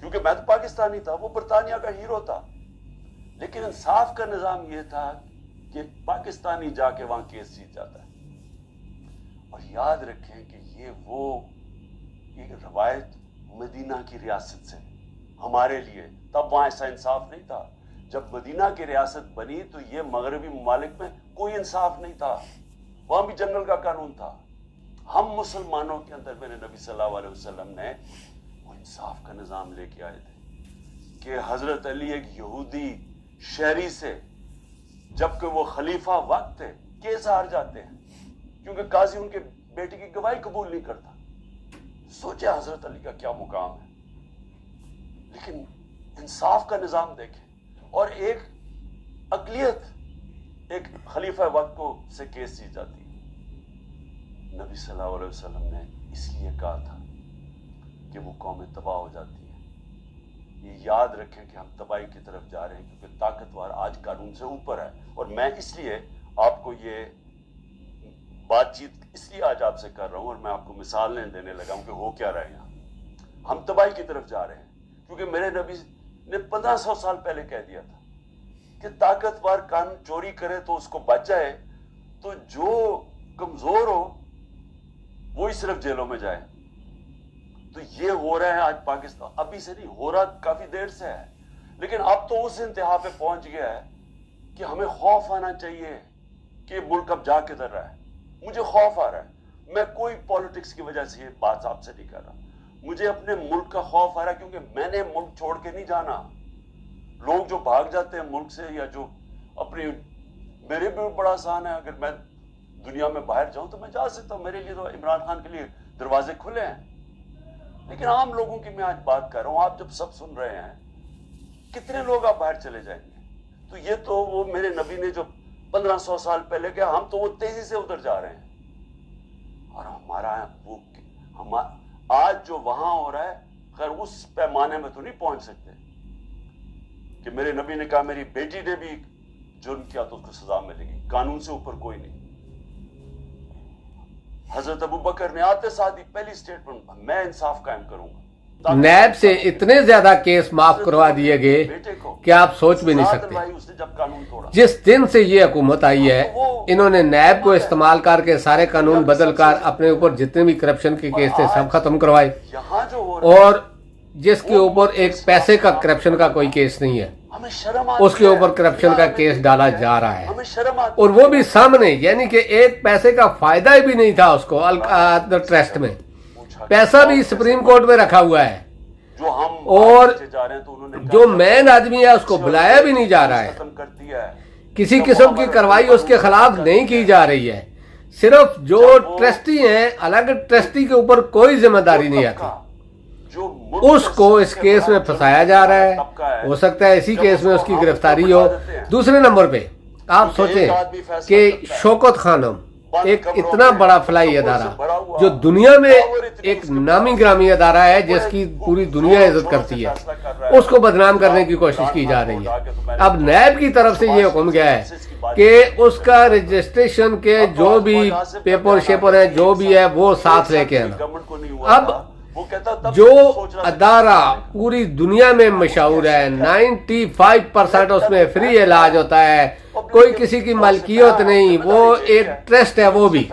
کیونکہ میں تو پاکستانی تھا, وہ برطانیہ کا ہیرو تھا. لیکن انصاف کا نظام یہ تھا کہ پاکستانی جا کے وہاں کیس جیت جاتا ہے. اور یاد رکھیں کہ یہ وہ ایک روایت مدینہ کی ریاست سے ہمارے لیے, تب وہاں ایسا انصاف نہیں تھا. جب مدینہ کی ریاست بنی تو یہ مغربی ممالک میں کوئی انصاف نہیں تھا, وہاں بھی جنگل کا قانون تھا. ہم مسلمانوں کے اندر میرے نبی صلی اللہ علیہ وسلم نے وہ انصاف کا نظام لے کے آئے تھے کہ حضرت علی ایک یہودی شہری سے, جبکہ وہ خلیفہ وقت تھے, کیس ہار جاتے ہیں کیونکہ قاضی ان کے بیٹے کی گواہی قبول نہیں کرتا. سوچے حضرت علی کا کیا مقام ہے. لیکن انصاف کا نظام دیکھیں, اور ایک اقلیت ایک خلیفہ وقت کو سے کیس جیت جاتی ہے. نبی صلی اللہ علیہ وسلم نے اس لیے کہا تھا کہ وہ قومیں تباہ ہو جاتی ہیں. یہ یاد رکھیں کہ ہم تباہی کی طرف جا رہے ہیں کیونکہ طاقتور آج قانون سے اوپر ہے. اور میں اس لیے آپ کو یہ بات چیت اس لیے آج آپ سے کر رہا ہوں, اور میں آپ کو مثالیں دینے لگا ہوں کہ ہو کیا رہے ہیں. ہم تباہی کی طرف جا رہے ہیں کیونکہ میرے نبی نے 1500 سال پہلے کہہ دیا تھا کہ طاقتور قانون چوری کرے تو اس کو بچ جائے, تو جو کمزور ہو وہی صرف جیلوں میں جائے. تو یہ ہو رہا ہے آج پاکستان, ابھی سے نہیں ہو رہا, کافی دیر سے ہے. لیکن اب تو اس انتہا پہ پہنچ گیا ہے کہ ہمیں خوف آنا چاہیے کہ ملک اب جا کدھر رہا ہے. مجھے خوف آ رہا ہے. میں کوئی پالیٹکس کی وجہ سے یہ بات آپ سے نہیں کر رہا, مجھے اپنے ملک کا خوف آ رہا ہے کیونکہ میں نے ملک چھوڑ کے نہیں جانا. لوگ جو بھاگ جاتے ہیں ملک سے, یا جو اپنی, میرے بھی بڑا آسان ہے, اگر میں دنیا میں باہر جاؤں تو میں جا سکتا ہوں, میرے لیے تو عمران خان کے لیے دروازے کھلے ہیں. لیکن عام لوگوں کی میں آج بات کر رہا ہوں, آپ جب سب سن رہے ہیں, کتنے لوگ آپ باہر چلے جائیں گے. تو یہ تو وہ میرے نبی نے جو 1500 سال پہلے کیا, ہم تو وہ تیزی سے ادھر جا رہے ہیں. اور ہمارا وہ آج جو وہاں ہو رہا ہے, خیر اس پیمانے میں تو نہیں پہنچ سکتے کہ میرے نبی نے کہا میری بیٹی نے بھی جرم کیا تو اس کو سزا ملے گی, قانون سے اوپر کوئی نہیں. حضرت ابو بکر نے آتے ساتھ ہی پہلی سٹیٹمنٹ, میں انصاف قائم کروں گا. نیب سے اتنے زیادہ کیس معاف کروا دیے گئے کہ آپ سوچ بھی نہیں سکتے. جس دن سے یہ حکومت آئی ہے, انہوں نے نیب کو استعمال کر کے سارے قانون بدل کر اپنے اوپر جتنے بھی کرپشن کے کیس تھے سب ختم کروائے, اور جس کے اوپر ایک پیسے کا کرپشن کا کوئی کیس نہیں ہے اس کے اوپر کرپشن کا کیس ڈالا جا رہا ہے, اور وہ بھی سامنے. یعنی کہ ایک پیسے کا فائدہ بھی نہیں تھا اس کو. ٹرسٹ میں پیسہ بھی سپریم کورٹ میں رکھا ہوا ہے, اور جو مین آدمی ہے اس کو بلایا بھی نہیں جا رہا ہے. کسی قسم کی کارروائی اس کے خلاف نہیں کی جا رہی ہے. صرف جو ٹرسٹی ہیں, الگ ٹرسٹی کے اوپر کوئی ذمہ داری نہیں آتی, اس کو اس کیس میں پھنسایا جا رہا ہے. ہو سکتا ہے اسی کیس میں اس کی گرفتاری ہو. دوسرے نمبر پہ آپ سوچیں کہ شوکت خانم ایک اتنا بڑا فلائی ادارہ جو دنیا میں ایک نامی گرامی ادارہ ہے, جس کی پوری دنیا عزت کرتی ہے, اس کو بدنام کرنے کی کوشش کی جا رہی ہے. اب نیب کی طرف سے یہ حکم گیا ہے کہ اس کا رجسٹریشن کے جو بھی پیپر شیپر ہیں جو بھی ہے وہ ساتھ لے کے آنا. اب جو ادارہ پوری دنیا میں مشہور ہے, 95% اس میں فری علاج ہوتا ہے, کوئی کسی کی ملکیت نہیں, وہ ایک ٹرسٹ ہے, وہ بھی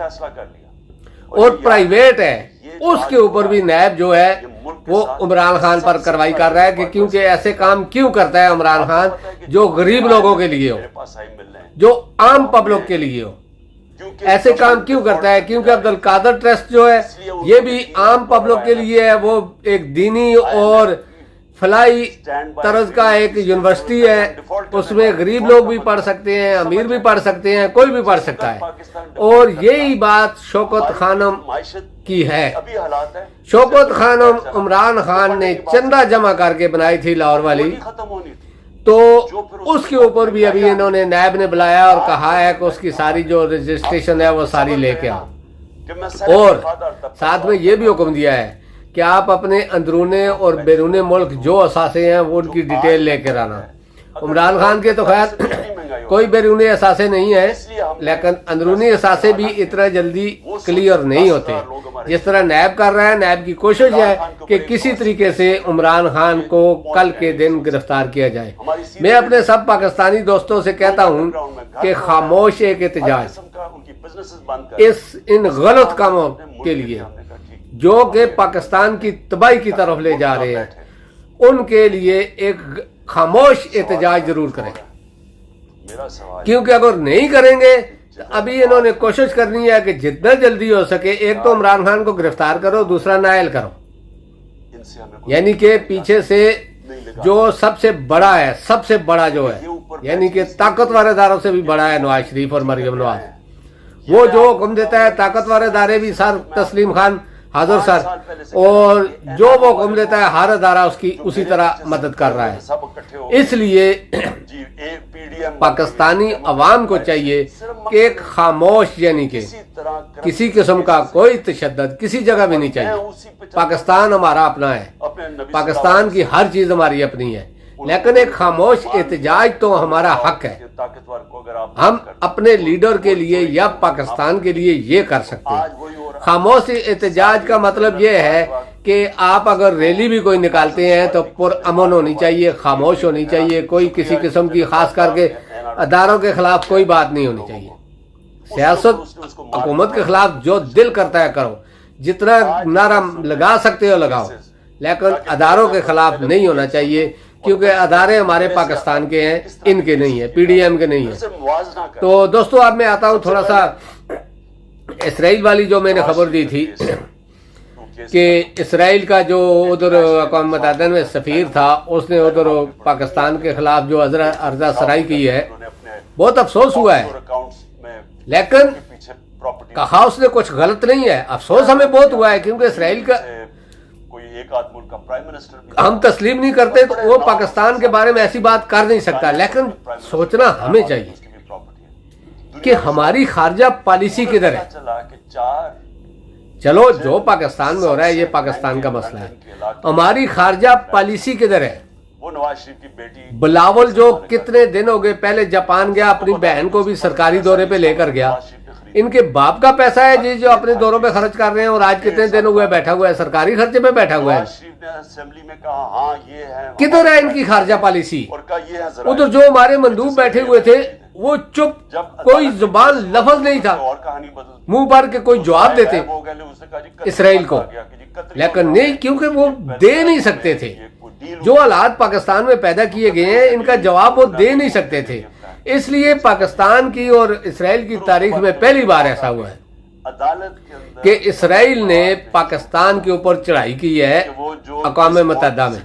اور پرائیویٹ ہے, اس کے اوپر بھی نیب جو ہے وہ عمران خان پر کارروائی کر رہا ہے کہ کیونکہ ایسے کام کیوں کرتا ہے عمران خان جو غریب لوگوں کے لیے ہو, جو عام پبلک کے لیے ہو. ایسے کام کیوں کرتا ہے؟ کیونکہ عبد القادر ٹرسٹ جو ہے یہ بھی عام پبلک کے لیے ہے, وہ ایک دینی اور فلاحی طرز کا ایک یونیورسٹی ہے, اس میں غریب لوگ بھی پڑھ سکتے ہیں, امیر بھی پڑھ سکتے ہیں, کوئی بھی پڑھ سکتا ہے. اور یہی بات شوکت خانم کی ہے. شوکت خانم عمران خان نے چندہ جمع کر کے بنائی تھی لاہور والی, تو اس کے اوپر بھی ابھی انہوں نے نیب نے بلایا اور کہا ہے کہ اس کی ساری جو رجسٹریشن ہے وہ ساری لے کے آؤ, اور ساتھ میں یہ بھی حکم دیا ہے کہ آپ اپنے اندرونے اور بیرون ملک جو اثاثے ہیں وہ ان کی ڈیٹیل لے کر آنا. عمران خان کے تو خیر کوئی بیرونی اثاثے نہیں ہیں، لیکن اندرونی اثاثے بھی اتنا جلدی کلیئر نہیں ہوتے. جس طرح نیب کر رہا ہے، نیب کی کوشش ہے کہ کسی طریقے سے عمران خان کو کل کے دن گرفتار کیا جائے. میں اپنے سب پاکستانی دوستوں سے کہتا ہوں کہ خاموش ایک احتجاج ان غلط کاموں کے لیے جو کہ پاکستان کی تباہی کی طرف لے جا رہے ہیں، ان کے لیے ایک خاموش احتجاج ضرور کریں. کیونکہ اگر نہیں کریں گے تو ابھی انہوں نے کوشش کرنی ہے کہ جتنا جلدی ہو سکے ایک تو عمران خان کو گرفتار کرو، دوسرا نائل کرو. یعنی کہ پیچھے سے جو سب سے بڑا ہے، سب سے بڑا جو ہے، یعنی کہ طاقتور اداروں سے بھی بڑا ہے نواز شریف اور مریم نواز. وہ جو حکم دیتا ہے طاقتور ادارے بھی سر تسلیم خان حاضر سر، اور جو وہ حکم دیتا ہے ہر ادارہ اس کی اسی طرح مدد کر رہا ہے. اس لیے پاکستانی عوام کو چاہیے کہ ایک خاموش، یعنی کہ کسی قسم کا کوئی تشدد کسی جگہ بھی نہیں چاہیے. پاکستان ہمارا اپنا ہے، پاکستان کی ہر چیز ہماری اپنی ہے، لیکن ایک خاموش احتجاج تو ہمارا حق ہے. ہم اپنے لیڈر کے لیے یا پاکستان کے لیے یہ کر سکتے ہیں. خاموش احتجاج کا مطلب یہ ہے کہ آپ اگر ریلی بھی کوئی نکالتے ہیں تو پرامن ہونی چاہیے، خاموش ہونی چاہیے، کوئی کسی قسم کی خاص کر کے اداروں کے خلاف کوئی بات نہیں ہونی چاہیے. سیاست حکومت کے خلاف جو دل کرتا ہے کرو، جتنا نعرہ لگا سکتے ہو لگاؤ، لیکن اداروں کے خلاف نہیں ہونا چاہیے، کیونکہ ادارے ہمارے پاکستان کے ہیں، ان کے نہیں ہیں، پی ڈی ایم کے نہیں ہیں. تو دوستو اب میں آتا ہوں تھوڑا سا اسرائیل والی جو میں نے خبر دی تھی کہ اسرائیل کا جو ادھر اقوام متحدہ میں سفیر تھا، اس نے ادھر پاکستان کے خلاف جو عرضہ سرائی کی ہے، بہت افسوس ہوا ہے. لیکن کہا اس نے کچھ غلط نہیں ہے. افسوس ہمیں بہت ہوا ہے کیونکہ اسرائیل کا ہم تسلیم نہیں کرتے تو وہ پاکستان کے بارے میں ایسی بات کر نہیں سکتا. لیکن سوچنا ہمیں چاہیے کہ ہماری خارجہ پالیسی کدھر ہے. چلو جو پاکستان میں ہو رہا ہے یہ پاکستان کا مسئلہ ہے، ہماری خارجہ پالیسی کدھر ہے. بلاول جو کتنے دن ہو گئے پہلے جاپان گیا، اپنی بہن کو بھی سرکاری دورے پہ لے کر گیا. ان کے باپ کا پیسہ ہے جی جو اپنے دوروں پہ خرچ کر رہے ہیں، اور آج کتنے دن ہوئے بیٹھا ہوا ہے سرکاری خرچے پہ بیٹھا ہوا ہے. کدھر ہے ان کی خارجہ پالیسی؟ ادھر جو ہمارے مندوب بیٹھے ہوئے تھے وہ چپ، کوئی زبان لفظ نہیں تھا، منہ بھر کے کوئی جواب دیتے اسرائیل کو، لیکن نہیں، کیونکہ وہ دے نہیں سکتے تھے. جو حالات پاکستان میں پیدا کیے گئے ہیں ان کا جواب وہ دے نہیں سکتے تھے. اس لیے پاکستان کی اور اسرائیل کی تاریخ میں پہلی بار ایسا ہوا ہے کہ اسرائیل نے پاکستان کے اوپر چڑھائی کی ہے اقوام متحدہ میں،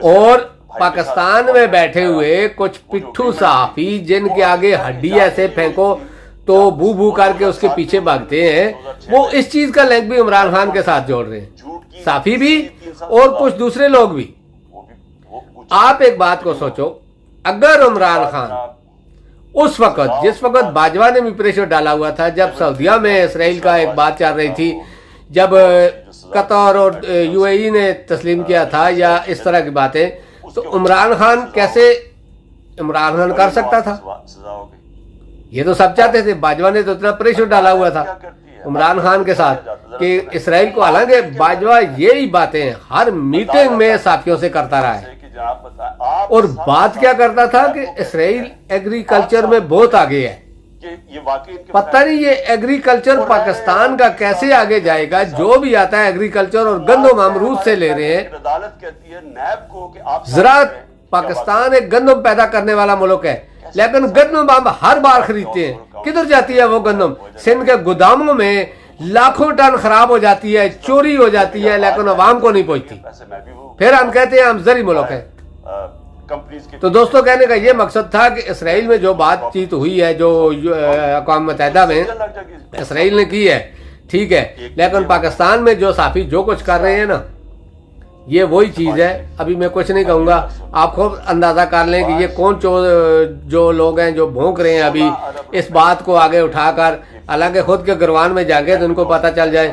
اور پاکستان میں بیٹھے ہوئے کچھ پٹھو صحافی جن کے آگے ہڈی ایسے پھینکو تو بو بو کر کے اس کے پیچھے بھاگتے ہیں، وہ اس چیز کا لنک بھی عمران خان کے ساتھ جوڑ رہے ہیں، صحافی بھی اور کچھ دوسرے لوگ بھی. آپ ایک بات کو سوچو، اگر عمران خان اس وقت، جس وقت باجوہ نے بھی پریشر ڈالا ہوا تھا، جب سعودیہ میں اسرائیل کا ایک بات چل رہی تھی، جب قطر اور یو اے ای نے تسلیم کیا تھا یا اس طرح کی باتیں، تو عمران خان کیسے عمران خان کر سکتا تھا؟ یہ تو سب چاہتے تھے. باجوہ نے تو اتنا پریشر ڈالا ہوا تھا عمران خان کے ساتھ کہ اسرائیل کو، حالانکہ باجوہ یہی باتیں ہر میٹنگ میں صحافیوں سے کرتا رہا ہے، اور بات کیا کرتا تھا کہ اسرائیل ایگریکلچر میں بہت آگے ہے. پتہ نہیں یہ ایگریکلچر پاکستان کا کیسے آگے جائے گا. جو بھی آتا ہے ایگریکلچر اور گندم امرود سے لے رہے ہیں. زراعت، پاکستان ایک گندم پیدا کرنے والا ملک ہے، لیکن گندم ہم ہر بار خریدتے ہیں. کدھر جاتی ہے وہ گندم؟ سندھ کے گوداموں میں لاکھوں ٹن خراب ہو جاتی ہے، چوری ہو جاتی ہے، لیکن عوام کو نہیں پہنچتی. پھر ہم کہتے ہیں ہم زرعی ملک ہیں. تو دوستوں کہنے کا یہ مقصد تھا کہ اسرائیل میں جو بات چیت ہوئی ہے، جو اقوام متحدہ میں اسرائیل نے کی ہے، ٹھیک ہے، لیکن پاکستان میں جو صحافی جو کچھ کر رہے ہیں نا، یہ وہی چیز ہے. ابھی میں کچھ نہیں کہوں گا، آپ خود اندازہ کر لیں کہ یہ کون جو لوگ ہیں جو بھونک رہے ہیں ابھی اس بات کو آگے اٹھا کر. حالانکہ خود کے گروان میں جا کے تو ان کو پتہ چل جائے.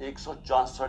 164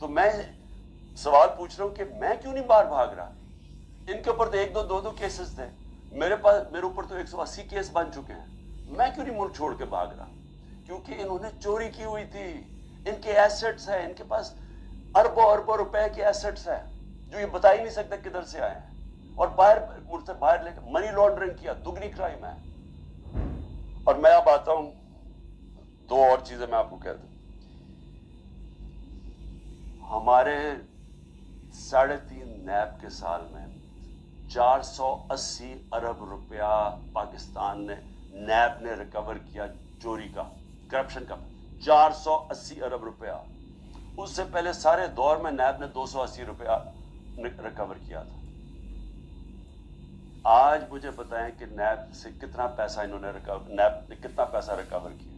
تو میں سوال پوچھ رہا ہوں کہ میں کیوں نہیں باہر بھاگ رہا؟ ان کے اوپر تو دو کیسز تھے، میرے اوپر تو 180 کیس بن چکے ہیں، میں کیوں نہیں ملک چھوڑ کے بھاگ رہا؟ کیونکہ انہوں نے چوری کی ہوئی تھی، ان کے ایسٹس ہیں، ان کے پاس اربوں روپے کے ایسٹس ہیں جو یہ بتا ہی نہیں سکتے کدھر سے آئے ہیں، اور ملک سے باہر لے کر منی لانڈرنگ کیا، دگنی کرائم ہے۔ اور میں اب آتا ہوں، دو اور چیزیں میں آپ کو کہہ دوں۔ ہمارے 3.5 نیب کے سال میں 480 ارب روپیہ پاکستان نے نیب نے ریکور کیا چوری کا، کرپشن کا، 480 ارب روپیہ۔ اس سے پہلے سارے دور میں نیب نے 280 روپیہ ریکور کیا تھا۔ آج مجھے بتائیں کہ نیب سے کتنا پیسہ نیب نے کتنا پیسہ ریکور کیا؟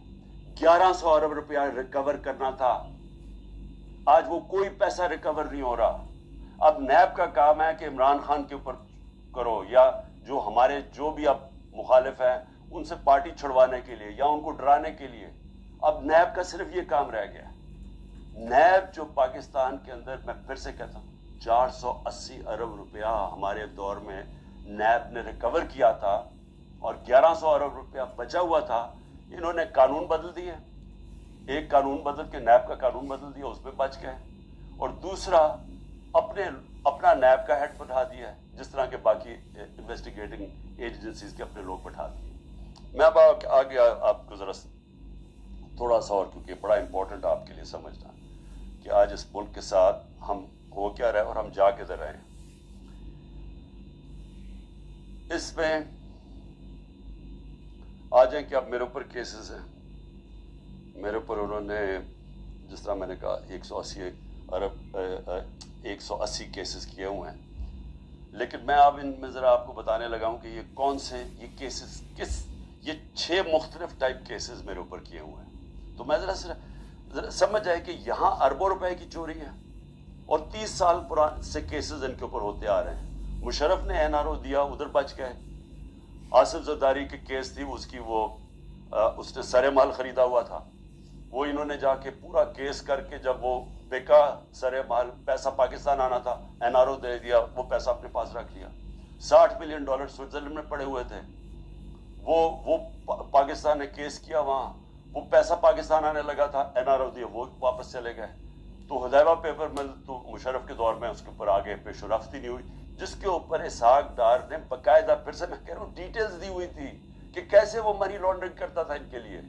1100 ارب روپیہ ریکور کرنا تھا، آج وہ کوئی پیسہ ریکور نہیں ہو رہا۔ اب نیب کا کام ہے کہ عمران خان کے اوپر کرو، یا جو بھی اب مخالف ہیں ان سے پارٹی چھڑوانے کے لیے یا ان کو ڈرانے کے لیے، اب نیب کا صرف یہ کام رہ گیا۔ نیب جو پاکستان کے اندر، میں پھر سے کہتا ہوں، 480 ارب روپیہ ہمارے دور میں نیب نے ریکور کیا تھا، اور 1100 ارب روپیہ بچا ہوا تھا۔ انہوں نے قانون بدل دیے، ایک قانون بدل کے نیب کا قانون بدل دیا، اس پہ بچ گئے، اور دوسرا اپنا نیب کا ہیڈ بٹھا دیا ہے، جس طرح کے باقی انویسٹیگیٹنگ ایجنسیز کے اپنے لوگ بٹھا دیے۔ میں اب آگے آپ کو ذرا تھوڑا سا اور، کیونکہ بڑا امپورٹنٹ آپ کے لیے سمجھنا کہ آج اس ملک کے ساتھ ہم ہو کیا رہے اور ہم جا کدھر رہے ہیں۔ اس میں آ جائیں کہ اب میرے اوپر کیسز ہیں، میرے اوپر انہوں نے، جس طرح میں نے کہا، 180 کیسز کیے ہوئے ہیں، لیکن میں اب ان میں ذرا آپ کو بتانے لگا ہوں کہ یہ کون سے یہ کیسز، یہ 6 مختلف ٹائپ کیسز میرے اوپر کیے ہوئے ہیں۔ تو میں ذرا سمجھ جائے کہ یہاں اربوں روپے کی چوری ہے، اور 30 سال پرانے سے کیسز ان کے اوپر ہوتے آ رہے ہیں۔ مشرف نے NRO دیا، ادھر بچ گئے۔ آصف زرداری کی کیس تھی، اس نے سرے مال خریدا ہوا تھا، وہ انہوں نے جا کے پورا کیس کر کے، جب وہ بیکا سرے مال، پیسہ پاکستان آنا تھا، NRO دے دیا، وہ پیسہ اپنے پاس رکھ لیا۔ $60 ملین سوئٹزرلینڈ میں پڑے ہوئے تھے، وہ پاکستان نے کیس کیا وہاں، وہ پیسہ پاکستان آنے لگا تھا، NRO دیا، وہ واپس چلے گئے۔ تو حدیبہ پیپر مل تو مشرف کے دور میں اس کے اوپر آگے پیش رفت ہی نہیں ہوئی، جس کے اوپر اسحاق ڈار نے باقاعدہ، پھر سے میں کہہ رہا ہوں، ڈیٹیلز دی ہوئی تھی کہ کیسے وہ منی لانڈرنگ کرتا تھا ان کے لیے۔